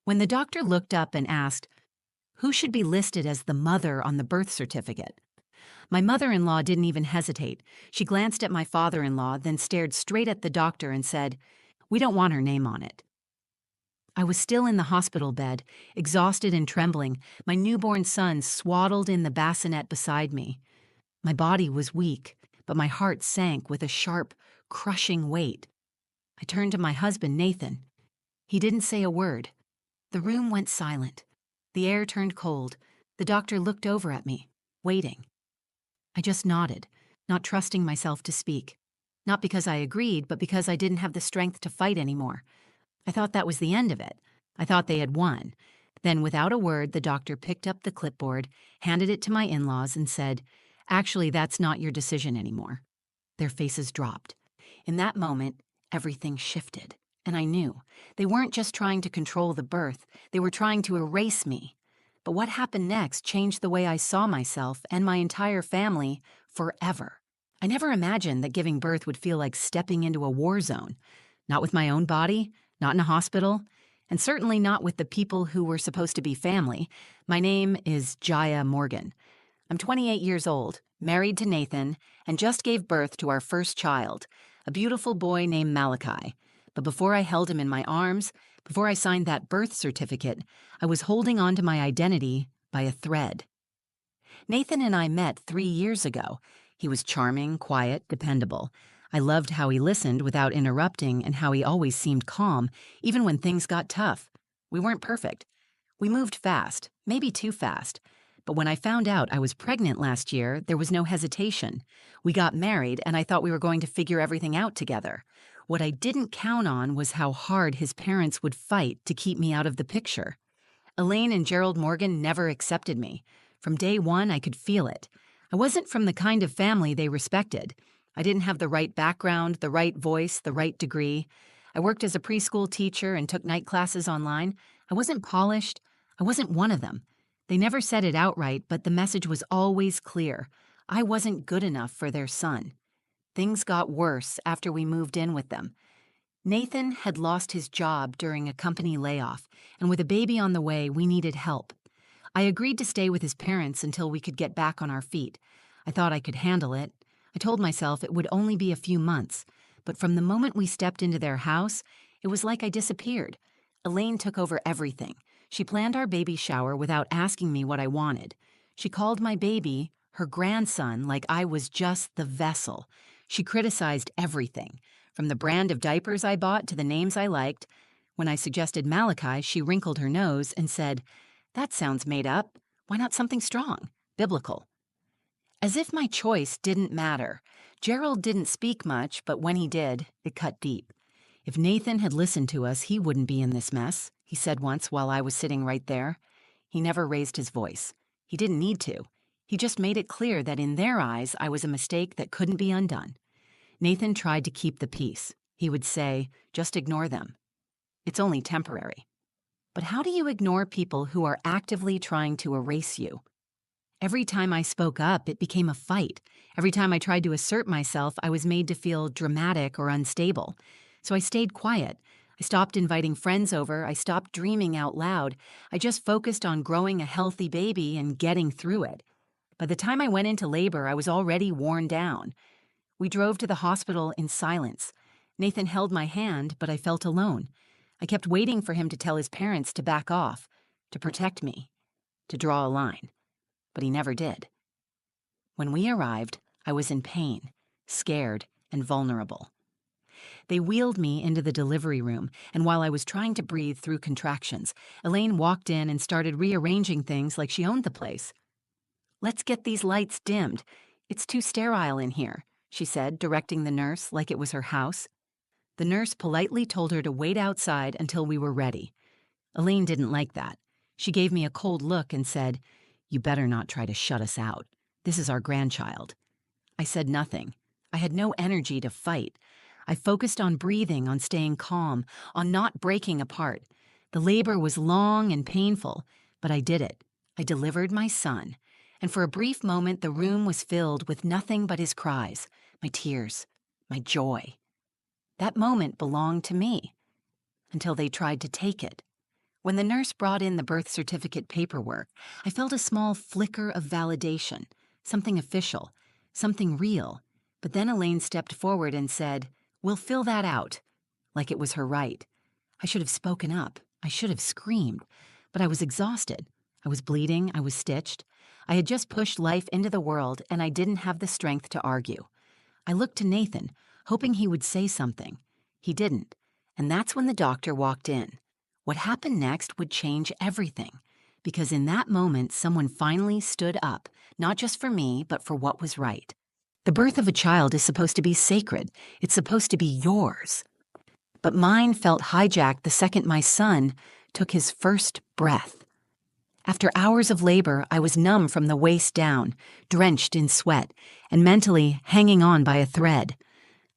When the doctor looked up and asked, "Who should be listed as the mother on the birth certificate?" My mother-in-law didn't even hesitate. She glanced at my father-in-law, then stared straight at the doctor and said, "We don't want her name on it." I was still in the hospital bed, exhausted and trembling, my newborn son swaddled in the bassinet beside me. My body was weak, but my heart sank with a sharp, crushing weight. I turned to my husband, Nathan. He didn't say a word. The room went silent. The air turned cold. The doctor looked over at me, waiting. I just nodded, not trusting myself to speak. Not because I agreed, but because I didn't have the strength to fight anymore. I thought that was the end of it. I thought they had won. Then, without a word, the doctor picked up the clipboard, handed it to my in-laws, and said, "Actually, that's not your decision anymore." Their faces dropped. In that moment, everything shifted. And I knew. They weren't just trying to control the birth. They were trying to erase me. But what happened next changed the way I saw myself and my entire family forever. I never imagined that giving birth would feel like stepping into a war zone. Not with my own body, not in a hospital, and certainly not with the people who were supposed to be family. My name is Jaya Morgan. I'm 28 years old, married to Nathan, and just gave birth to our first child, a beautiful boy named Malachi. But before I held him in my arms, before I signed that birth certificate, I was holding on to my identity by a thread. Nathan and I met 3 years ago. He was charming, quiet, dependable. I loved how he listened without interrupting and how he always seemed calm, even when things got tough. We weren't perfect. We moved fast, maybe too fast. But when I found out I was pregnant last year, there was no hesitation. We got married, and I thought we were going to figure everything out together. What I didn't count on was how hard his parents would fight to keep me out of the picture. Elaine and Gerald Morgan never accepted me. From day one, I could feel it. I wasn't from the kind of family they respected. I didn't have the right background, the right voice, the right degree. I worked as a preschool teacher and took night classes online. I wasn't polished. I wasn't one of them. They never said it outright, but the message was always clear. I wasn't good enough for their son. Things got worse after we moved in with them. Nathan had lost his job during a company layoff, and with a baby on the way, we needed help. I agreed to stay with his parents until we could get back on our feet. I thought I could handle it. I told myself it would only be a few months, but from the moment we stepped into their house, it was like I disappeared. Elaine took over everything. She planned our baby shower without asking me what I wanted. She called my baby her grandson like I was just the vessel. She criticized everything, from the brand of diapers I bought to the names I liked. When I suggested Malachi, she wrinkled her nose and said, "That sounds made up. Why not something strong, biblical?" As if my choice didn't matter. Gerald didn't speak much, but when he did, it cut deep. "If Nathan had listened to us, he wouldn't be in this mess," he said once while I was sitting right there. He never raised his voice. He didn't need to. He just made it clear that in their eyes, I was a mistake that couldn't be undone. Nathan tried to keep the peace. He would say, "Just ignore them. It's only temporary." But how do you ignore people who are actively trying to erase you? Every time I spoke up, it became a fight. Every time I tried to assert myself, I was made to feel dramatic or unstable. So I stayed quiet. I stopped inviting friends over. I stopped dreaming out loud. I just focused on growing a healthy baby and getting through it. By the time I went into labor, I was already worn down. We drove to the hospital in silence. Nathan held my hand, but I felt alone. I kept waiting for him to tell his parents to back off, to protect me, to draw a line. But he never did. When we arrived, I was in pain, scared, and vulnerable. They wheeled me into the delivery room, and while I was trying to breathe through contractions, Elaine walked in and started rearranging things like she owned the place. "Let's get these lights dimmed. It's too sterile in here," she said, directing the nurse like it was her house. The nurse politely told her to wait outside until we were ready. Elaine didn't like that. She gave me a cold look and said, "You better not try to shut us out. This is our grandchild." I said nothing. I had no energy to fight. I focused on breathing, on staying calm, on not breaking apart. The labor was long and painful, but I did it. I delivered my son. And for a brief moment, the room was filled with nothing but his cries, my tears, my joy. That moment belonged to me, until they tried to take it. When the nurse brought in the birth certificate paperwork, I felt a small flicker of validation, something official, something real. But then Elaine stepped forward and said, "We'll fill that out," like it was her right. I should have spoken up. I should have screamed. But I was exhausted. I was bleeding. I was stitched. I had just pushed life into the world, and I didn't have the strength to argue. I looked to Nathan, hoping he would say something. He didn't. And that's when the doctor walked in. What happened next would change everything. Because in that moment, someone finally stood up, not just for me, but for what was right. The birth of a child is supposed to be sacred. It's supposed to be yours. But mine felt hijacked the second my son took his first breath. After hours of labor, I was numb from the waist down, drenched in sweat, and mentally hanging on by a thread.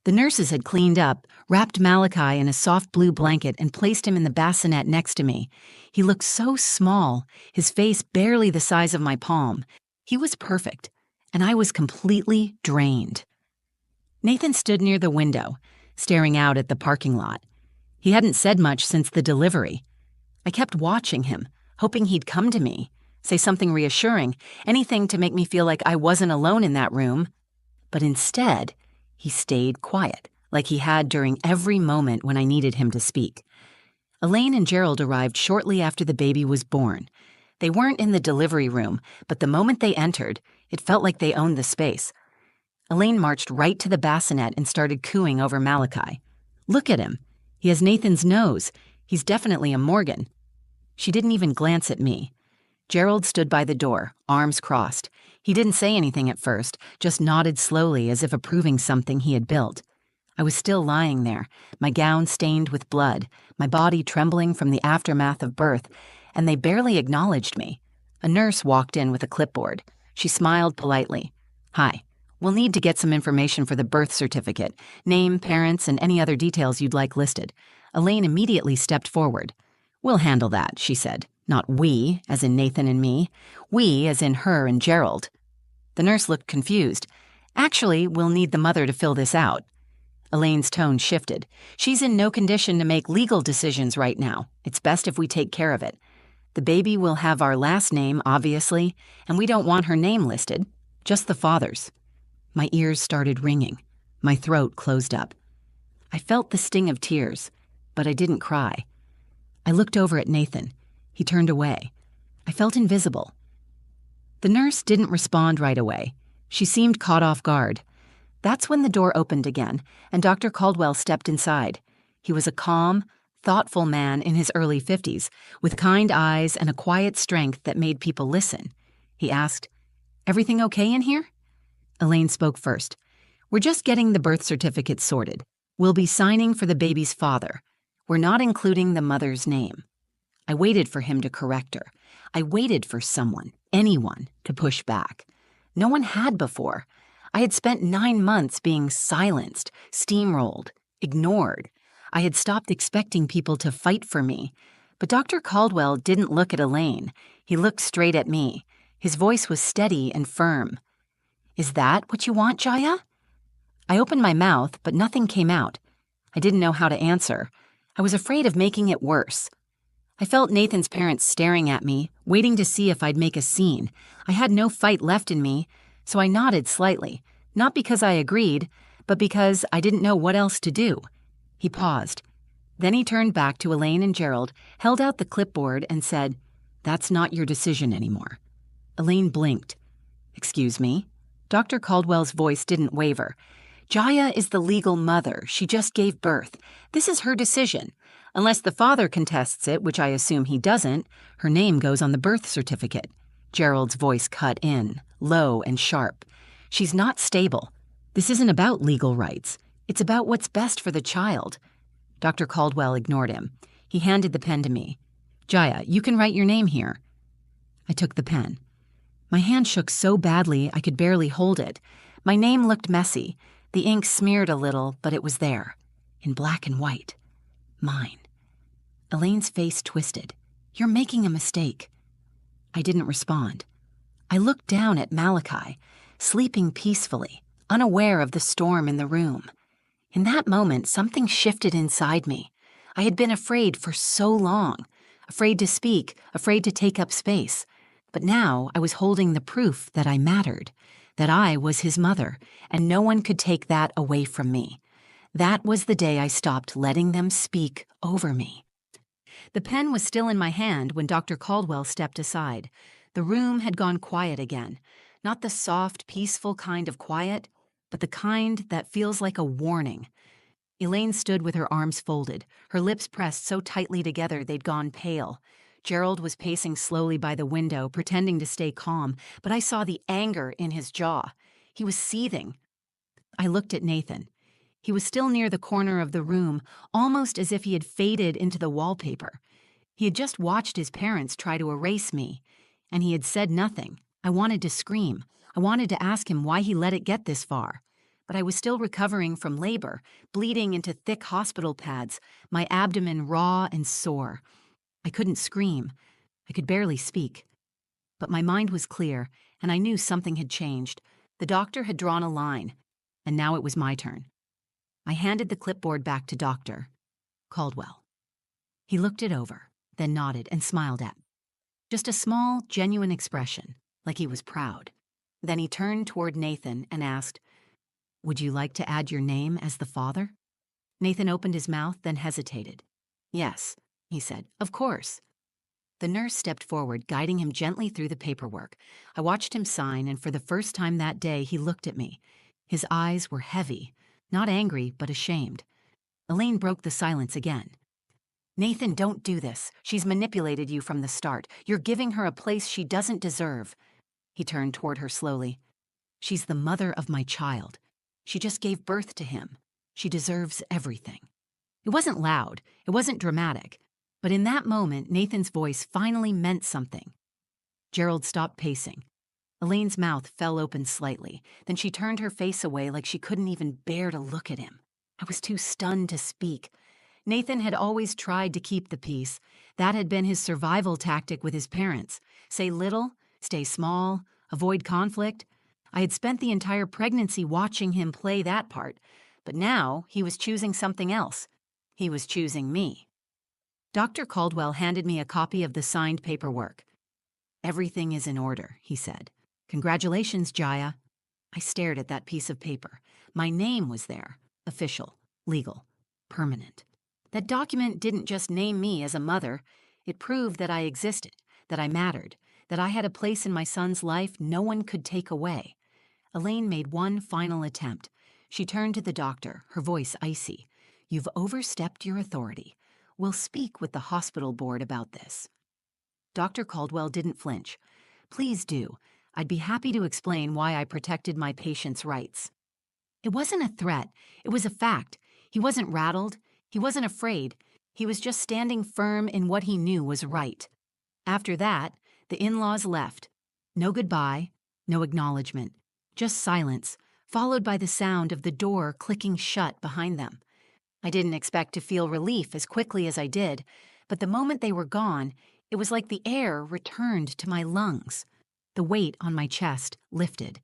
The nurses had cleaned up, wrapped Malachi in a soft blue blanket, and placed him in the bassinet next to me. He looked so small, his face barely the size of my palm. He was perfect, and I was completely drained. Nathan stood near the window, staring out at the parking lot. He hadn't said much since the delivery. I kept watching him, hoping he'd come to me, say something reassuring, anything to make me feel like I wasn't alone in that room. But instead, he stayed quiet, like he had during every moment when I needed him to speak. Elaine and Gerald arrived shortly after the baby was born. They weren't in the delivery room, but the moment they entered, it felt like they owned the space. Elaine marched right to the bassinet and started cooing over Malachi. "Look at him. He has Nathan's nose. He's definitely a Morgan." She didn't even glance at me. Gerald stood by the door, arms crossed. He didn't say anything at first, just nodded slowly as if approving something he had built. I was still lying there, my gown stained with blood, my body trembling from the aftermath of birth, and they barely acknowledged me. A nurse walked in with a clipboard. She smiled politely. "Hi. We'll need to get some information for the birth certificate, name, parents, and any other details you'd like listed." Elaine immediately stepped forward. "We'll handle that," she said. Not we, as in Nathan and me. We, as in her and Gerald. The nurse looked confused. "Actually, we'll need the mother to fill this out." Elaine's tone shifted. "She's in no condition to make legal decisions right now. It's best if we take care of it. The baby will have our last name, obviously, and we don't want her name listed, just the father's." My ears started ringing. My throat closed up. I felt the sting of tears, but I didn't cry. I looked over at Nathan. He turned away. I felt invisible. The nurse didn't respond right away. She seemed caught off guard. That's when the door opened again, and Dr. Caldwell stepped inside. He was a calm, thoughtful man in his early 50s, with kind eyes and a quiet strength that made people listen. He asked, "Everything okay in here?" Elaine spoke first. "We're just getting the birth certificate sorted. We'll be signing for the baby's father. We're not including the mother's name." I waited for him to correct her. I waited for someone, anyone, to push back. No one had before. I had spent 9 months being silenced, steamrolled, ignored. I had stopped expecting people to fight for me. But Dr. Caldwell didn't look at Elaine. He looked straight at me. His voice was steady and firm. "Is that what you want, Jaya?" I opened my mouth, but nothing came out. I didn't know how to answer. I was afraid of making it worse. I felt Nathan's parents staring at me, waiting to see if I'd make a scene. I had no fight left in me, so I nodded slightly, not because I agreed, but because I didn't know what else to do. He paused. Then he turned back to Elaine and Gerald, held out the clipboard, and said, "That's not your decision anymore." Elaine blinked. "Excuse me?" Dr. Caldwell's voice didn't waver. "Jaya is the legal mother. She just gave birth. This is her decision. Unless the father contests it, which I assume he doesn't, her name goes on the birth certificate." Gerald's voice cut in, low and sharp. "She's not stable. This isn't about legal rights. It's about what's best for the child." Dr. Caldwell ignored him. He handed the pen to me. "Jaya, you can write your name here." I took the pen. My hand shook so badly I could barely hold it. My name looked messy. The ink smeared a little, but it was there, in black and white. Mine. Elaine's face twisted. "You're making a mistake." I didn't respond. I looked down at Malachi, sleeping peacefully, unaware of the storm in the room. In that moment, something shifted inside me. I had been afraid for so long, afraid to speak, afraid to take up space. But now I was holding the proof that I mattered, that I was his mother, and no one could take that away from me. That was the day I stopped letting them speak over me. The pen was still in my hand when Dr. Caldwell stepped aside. The room had gone quiet again. Not the soft, peaceful kind of quiet, but the kind that feels like a warning. Elaine stood with her arms folded, her lips pressed so tightly together they'd gone pale. Gerald was pacing slowly by the window, pretending to stay calm, but I saw the anger in his jaw. He was seething. I looked at Nathan. He was still near the corner of the room, almost as if he had faded into the wallpaper. He had just watched his parents try to erase me, and he had said nothing. I wanted to scream. I wanted to ask him why he let it get this far. But I was still recovering from labor, bleeding into thick hospital pads, my abdomen raw and sore. I couldn't scream. I could barely speak. But my mind was clear, and I knew something had changed. The doctor had drawn a line, and now it was my turn. I handed the clipboard back to Dr. Caldwell. He looked it over, then nodded and smiled at me. Just a small, genuine expression, like he was proud. Then he turned toward Nathan and asked, "Would you like to add your name as the father?" Nathan opened his mouth, then hesitated. "Yes," he said, "of course." The nurse stepped forward, guiding him gently through the paperwork. I watched him sign, and for the first time that day, he looked at me. His eyes were heavy, not angry, but ashamed. Elaine broke the silence again. "Nathan, don't do this. She's manipulated you from the start. You're giving her a place she doesn't deserve." He turned toward her slowly. "She's the mother of my child. She just gave birth to him. She deserves everything." It wasn't loud. It wasn't dramatic. But in that moment, Nathan's voice finally meant something. Gerald stopped pacing. Elaine's mouth fell open slightly. Then she turned her face away like she couldn't even bear to look at him. I was too stunned to speak. Nathan had always tried to keep the peace. That had been his survival tactic with his parents. Say little, stay small, avoid conflict. I had spent the entire pregnancy watching him play that part. But now he was choosing something else. He was choosing me. Dr. Caldwell handed me a copy of the signed paperwork. "Everything is in order," he said. "Congratulations, Jaya." I stared at that piece of paper. My name was there. Official, legal, permanent. That document didn't just name me as a mother. It proved that I existed, that I mattered, that I had a place in my son's life no one could take away. Elaine made one final attempt. She turned to the doctor, her voice icy. "You've overstepped your authority. We'll speak with the hospital board about this." Dr. Caldwell didn't flinch. "Please do. I'd be happy to explain why I protected my patient's rights." It wasn't a threat. It was a fact. He wasn't rattled. He wasn't afraid. He was just standing firm in what he knew was right. After that, the in-laws left. No goodbye, no acknowledgement. Just silence, followed by the sound of the door clicking shut behind them. I didn't expect to feel relief as quickly as I did, but the moment they were gone, it was like the air returned to my lungs. The weight on my chest lifted.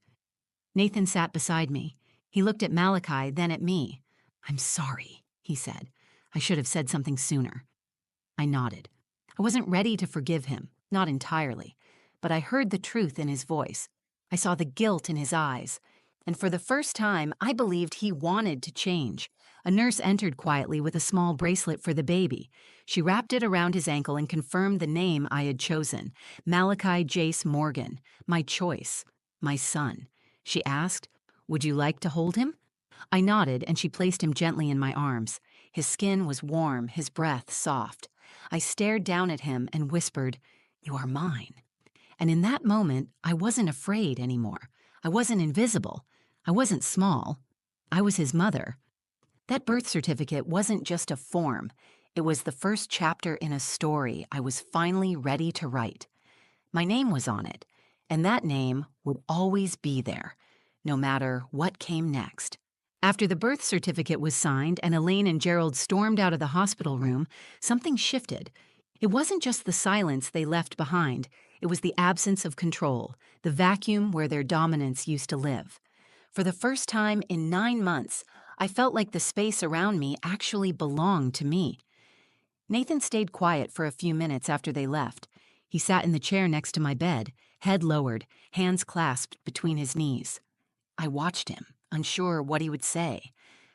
Nathan sat beside me. He looked at Malachi, then at me. "I'm sorry," he said. "I should have said something sooner." I nodded. I wasn't ready to forgive him, not entirely, but I heard the truth in his voice. I saw the guilt in his eyes. And for the first time, I believed he wanted to change. A nurse entered quietly with a small bracelet for the baby. She wrapped it around his ankle and confirmed the name I had chosen, Malachi Jace Morgan, my choice, my son. She asked, "Would you like to hold him?" I nodded, and she placed him gently in my arms. His skin was warm, his breath soft. I stared down at him and whispered, "You are mine." And in that moment, I wasn't afraid anymore. I wasn't invisible. I wasn't small. I was his mother. That birth certificate wasn't just a form. It was the first chapter in a story I was finally ready to write. My name was on it, and that name would always be there, no matter what came next. After the birth certificate was signed and Elaine and Gerald stormed out of the hospital room, something shifted. It wasn't just the silence they left behind. It was the absence of control, the vacuum where their dominance used to live. For the first time in 9 months, I felt like the space around me actually belonged to me. Nathan stayed quiet for a few minutes after they left. He sat in the chair next to my bed, head lowered, hands clasped between his knees. I watched him, unsure what he would say.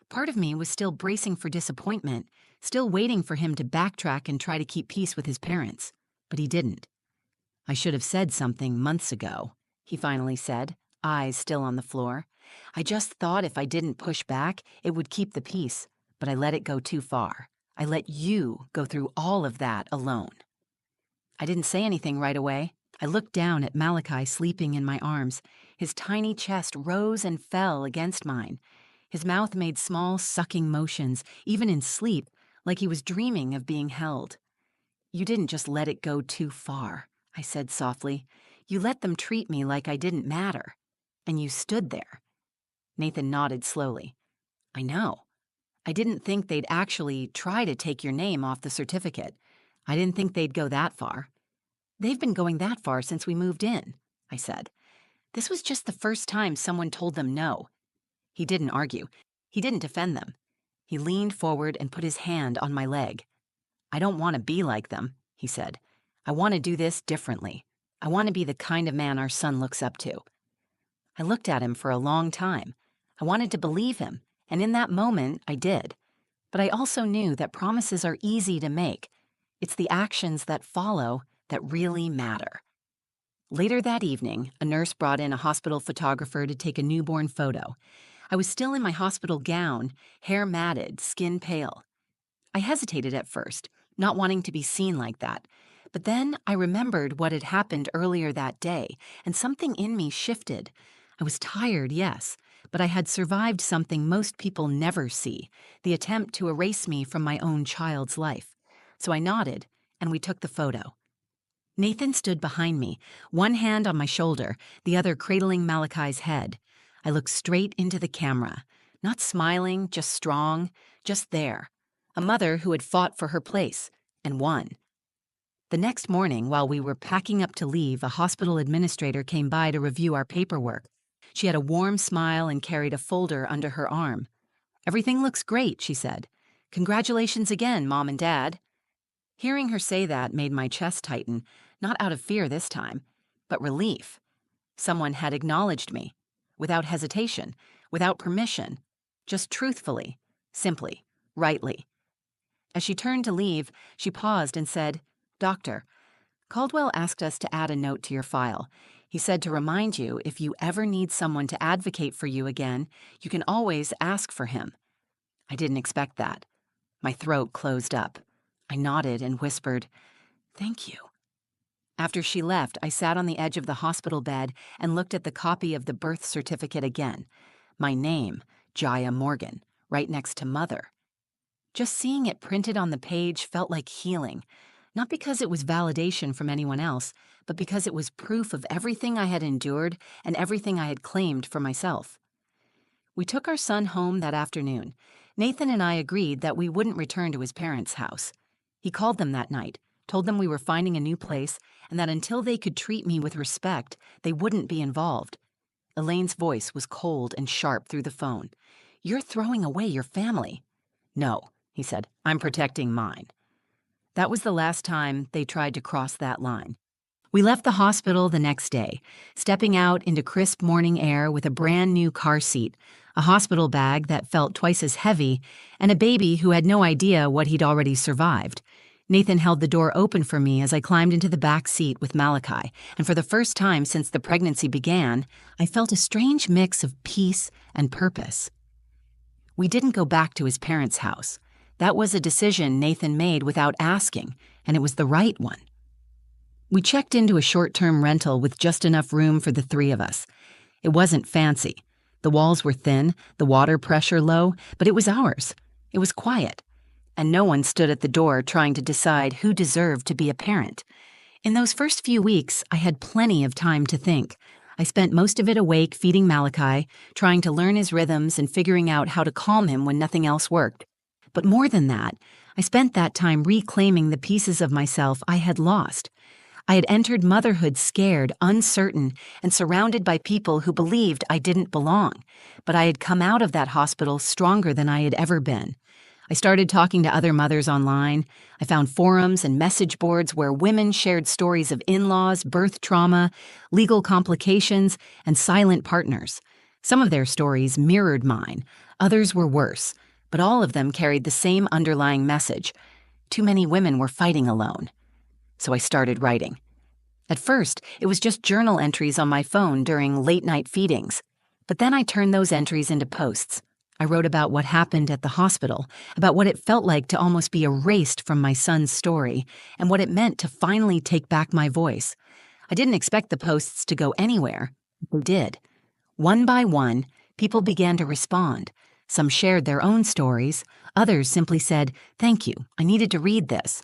Part of me was still bracing for disappointment, still waiting for him to backtrack and try to keep peace with his parents. But he didn't. "I should have said something months ago," he finally said, eyes still on the floor. "I just thought if I didn't push back, it would keep the peace, but I let it go too far. I let you go through all of that alone." I didn't say anything right away. I looked down at Malachi sleeping in my arms. His tiny chest rose and fell against mine. His mouth made small, sucking motions, even in sleep, like he was dreaming of being held. "You didn't just let it go too far," I said softly. "You let them treat me like I didn't matter. And you stood there." Nathan nodded slowly. "I know. I didn't think they'd actually try to take your name off the certificate. I didn't think they'd go that far." "They've been going that far since we moved in," I said. "This was just the first time someone told them no." He didn't argue. He didn't defend them. He leaned forward and put his hand on my leg. "I don't want to be like them," he said. "I want to do this differently. I want to be the kind of man our son looks up to." I looked at him for a long time. I wanted to believe him, and in that moment, I did. But I also knew that promises are easy to make. It's the actions that follow that really matter. Later that evening, a nurse brought in a hospital photographer to take a newborn photo. I was still in my hospital gown, hair matted, skin pale. I hesitated at first, not wanting to be seen like that. But then I remembered what had happened earlier that day, and something in me shifted. I was tired, yes, but I had survived something most people never see, the attempt to erase me from my own child's life. So I nodded, and we took the photo. Nathan stood behind me, one hand on my shoulder, the other cradling Malachi's head. I looked straight into the camera, not smiling, just strong, just there. A mother who had fought for her place, and won. The next morning, while we were packing up to leave, a hospital administrator came by to review our paperwork. She had a warm smile and carried a folder under her arm. "Everything looks great," she said. "Congratulations again, Mom and Dad." Hearing her say that made my chest tighten, not out of fear this time, but relief. Someone had acknowledged me, without hesitation, without permission, just truthfully, simply, rightly. As she turned to leave, she paused and said, "Doctor, Caldwell asked us to add a note to your file. He said to remind you if you ever need someone to advocate for you again, you can always ask for him." I didn't expect that. My throat closed up. I nodded and whispered, "Thank you." After she left, I sat on the edge of the hospital bed and looked at the copy of the birth certificate again. My name, Jaya Morgan, right next to Mother. Just seeing it printed on the page felt like healing, not because it was validation from anyone else, but because it was proof of everything I had endured and everything I had claimed for myself. We took our son home that afternoon. Nathan and I agreed that we wouldn't return to his parents' house. He called them that night, told them we were finding a new place, and that until they could treat me with respect, they wouldn't be involved. Elaine's voice was cold and sharp through the phone. "You're throwing away your family." "No," he said, "I'm protecting mine." That was the last time they tried to cross that line. We left the hospital the next day, stepping out into crisp morning air with a brand new car seat, a hospital bag that felt twice as heavy, and a baby who had no idea what he'd already survived. Nathan held the door open for me as I climbed into the back seat with Malachi, and for the first time since the pregnancy began, I felt a strange mix of peace and purpose. We didn't go back to his parents' house. That was a decision Nathan made without asking, and it was the right one. We checked into a short-term rental with just enough room for the three of us. It wasn't fancy. The walls were thin, the water pressure low, but it was ours. It was quiet. And no one stood at the door trying to decide who deserved to be a parent. In those first few weeks, I had plenty of time to think. I spent most of it awake feeding Malachi, trying to learn his rhythms and figuring out how to calm him when nothing else worked. But more than that, I spent that time reclaiming the pieces of myself I had lost. I had entered motherhood scared, uncertain, and surrounded by people who believed I didn't belong. But I had come out of that hospital stronger than I had ever been. I started talking to other mothers online. I found forums and message boards where women shared stories of in-laws, birth trauma, legal complications, and silent partners. Some of their stories mirrored mine, others were worse, but all of them carried the same underlying message. Too many women were fighting alone. So I started writing. At first, it was just journal entries on my phone during late-night feedings. But then I turned those entries into posts. I wrote about what happened at the hospital, about what it felt like to almost be erased from my son's story, and what it meant to finally take back my voice. I didn't expect the posts to go anywhere. They did. One by one, people began to respond. Some shared their own stories. Others simply said, "Thank you, I needed to read this."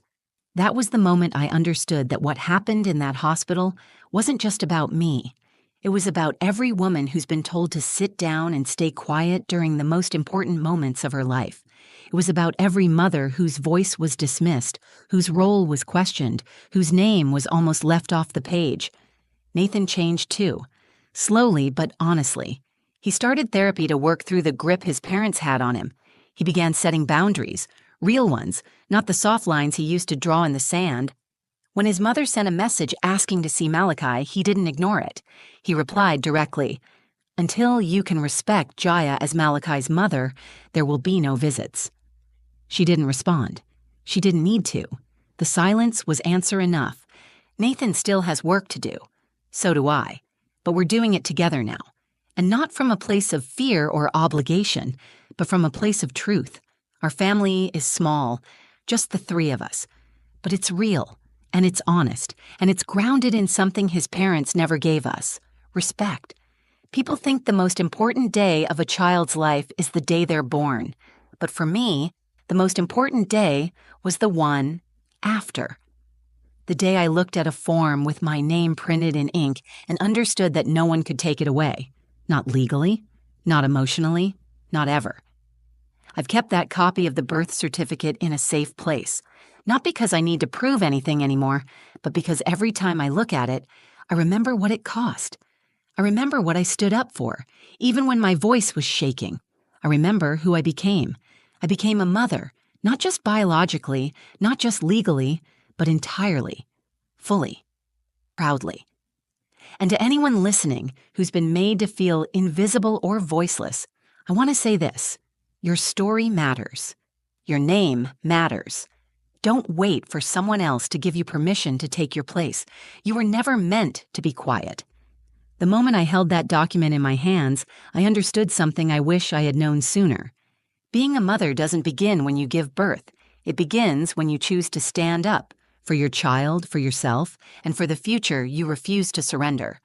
That was the moment I understood that what happened in that hospital wasn't just about me. It was about every woman who's been told to sit down and stay quiet during the most important moments of her life. It was about every mother whose voice was dismissed, whose role was questioned, whose name was almost left off the page. Nathan changed too, slowly but honestly. He started therapy to work through the grip his parents had on him. He began setting boundaries, real ones, not the soft lines he used to draw in the sand. When his mother sent a message asking to see Malachi, he didn't ignore it. He replied directly, "Until you can respect Jaya as Malachi's mother, there will be no visits." She didn't respond. She didn't need to. The silence was answer enough. Nathan still has work to do. So do I. But we're doing it together now. And not from a place of fear or obligation, but from a place of truth. Our family is small, just the three of us. But it's real, and it's honest, and it's grounded in something his parents never gave us: respect. People think the most important day of a child's life is the day they're born. But for me, the most important day was the one after. The day I looked at a form with my name printed in ink and understood that no one could take it away. Not legally, not emotionally, not ever. I've kept that copy of the birth certificate in a safe place, not because I need to prove anything anymore, but because every time I look at it, I remember what it cost. I remember what I stood up for, even when my voice was shaking. I remember who I became. I became a mother, not just biologically, not just legally, but entirely, fully, proudly. And to anyone listening who's been made to feel invisible or voiceless, I want to say this: your story matters. Your name matters. Don't wait for someone else to give you permission to take your place. You were never meant to be quiet. The moment I held that document in my hands, I understood something I wish I had known sooner. Being a mother doesn't begin when you give birth. It begins when you choose to stand up for your child, for yourself, and for the future you refuse to surrender.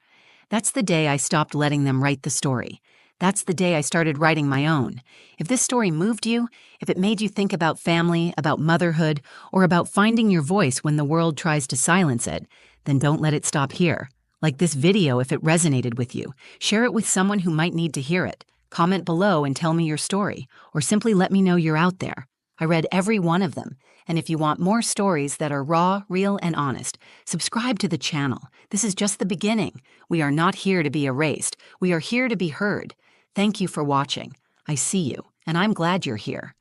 That's the day I stopped letting them write the story. That's the day I started writing my own. If this story moved you, if it made you think about family, about motherhood, or about finding your voice when the world tries to silence it, then don't let it stop here. Like this video if it resonated with you. Share it with someone who might need to hear it. Comment below and tell me your story, or simply let me know you're out there. I read every one of them, and if you want more stories that are raw, real, and honest, subscribe to the channel. This is just the beginning. We are not here to be erased. We are here to be heard. Thank you for watching. I see you, and I'm glad you're here.